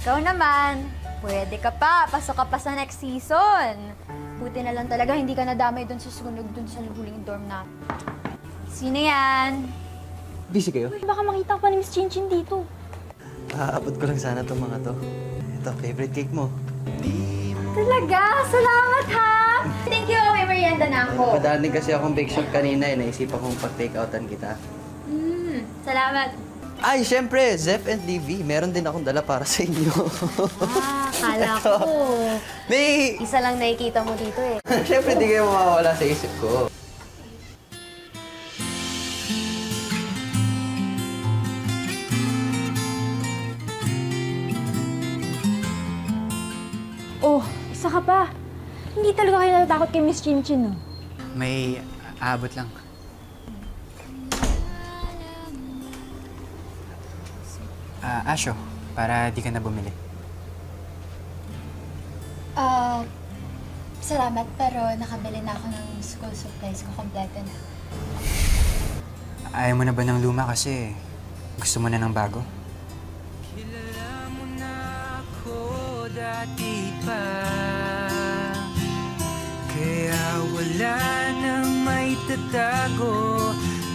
Ikaw naman, pwede ka pa. Pasok ka pa sa next season. Buti na lang talaga hindi ka nadamay dun sa sunog dun sa huling dorm na. Sino yan? Busy kayo? Baka makita pa ni Miss Chinchin dito. Aabot ko lang sana itong mga to. Ito, favorite cake mo. Talaga? Salamat ha! Thank you, may merienda na ako. Padaan din kasi akong bake shop kanina eh. Naisipan kong pag-take outan kita. Salamat. Ay, syempre, Zep and DV. Meron din akong dala para sa inyo. Kala ko. May... Isa lang nakikita mo dito eh. Syempre, di kayo mawawala sa isip ko. Oh, isa ka pa. Hindi talaga kayo natatakot kay Miss Chinchin, no? May aabot lang. Asyo, para di ka na bumili. Salamat, pero nakabili na ako ng school supplies ko. Kompleto na. Ayaw mo na ba ng luma kasi gusto mo na ng bago? Kilala mo na ako dati pa, kaya wala nang may tatago,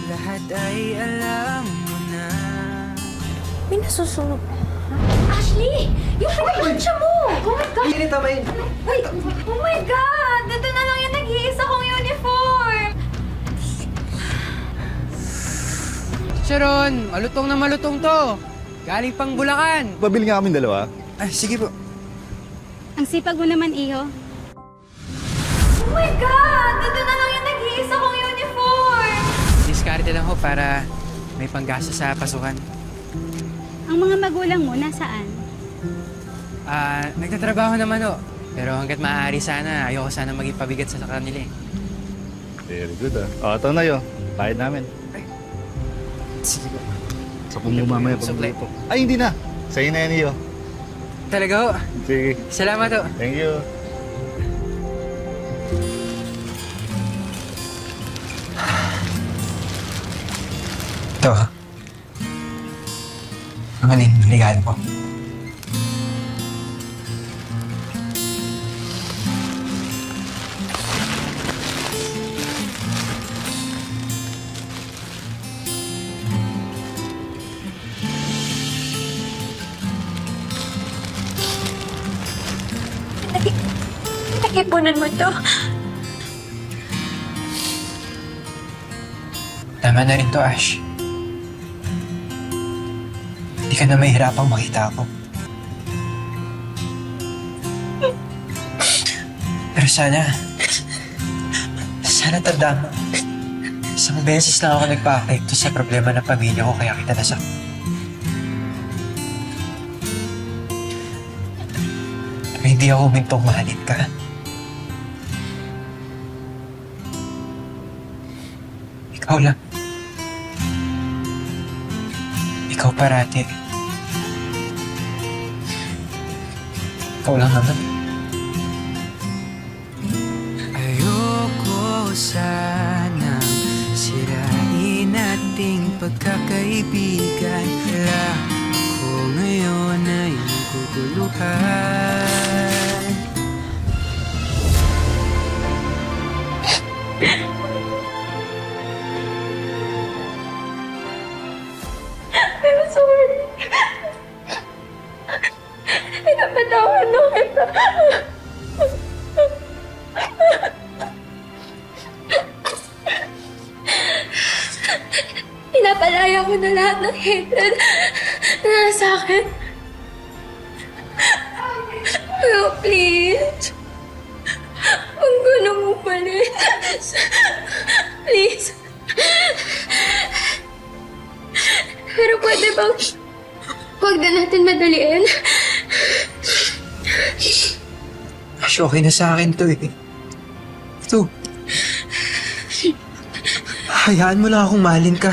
lahat ay alam mo na. May nasusunog. Ashley! Yung pinagpansya mo! Oh my God! Hindi tamayin. Wait! Oh my God! Dito na lang yung nag-iisa kong uniform! Sharon, malutong na malutong to. Galing pang Bulacan. Pabili nga kami dalawa. Ay, sige po. Ang sipag mo naman, Iho. Oh my God! Dito na lang yung nag-iisa kong uniform! Diskarte lang ho para may panggasa sa pasukan. Ang mga magulang mo, nasaan? Nagtatrabaho naman ho. Pero hanggat maaari sana, ayoko sana maging pabigat sa kanila eh. Very good O, ito na yun. Bayad namin. Sige po. Sa kung mo mamaya Suklay. pagluto. Ay, hindi na. Sa'yo na yan iyo. Talaga ho. Sige. Salamat ho. Thank you. Ito ha. Ang alin, regalo ko. Nakipunan mo to. Tama na rin to, Ash. Hindi ka na mahihirapang makita ako. Pero sana tandaan mo. Isang beses lang ako nagpa-apekto sa problema ng pamilya ko kaya kita nasaktan. Pero hindi ako humintong mahalin ka. Ikaw lang. Ikaw parati. Ikaw lang naman. Ayoko sanang sirain ating pagkakaibigan, kaya ako ngayon ay naguguluhan. I'm sorry. Pinapatawad mo kita. Pinapalaya ko na lahat ng hatred na nasa akin. Pero please, huwag ko nang umalis. Please. Pero pwede bang huwag na natin madaliin? Ash, okay na sa akin to eh. Ito. Hayaan mo lang akong mahalin ka.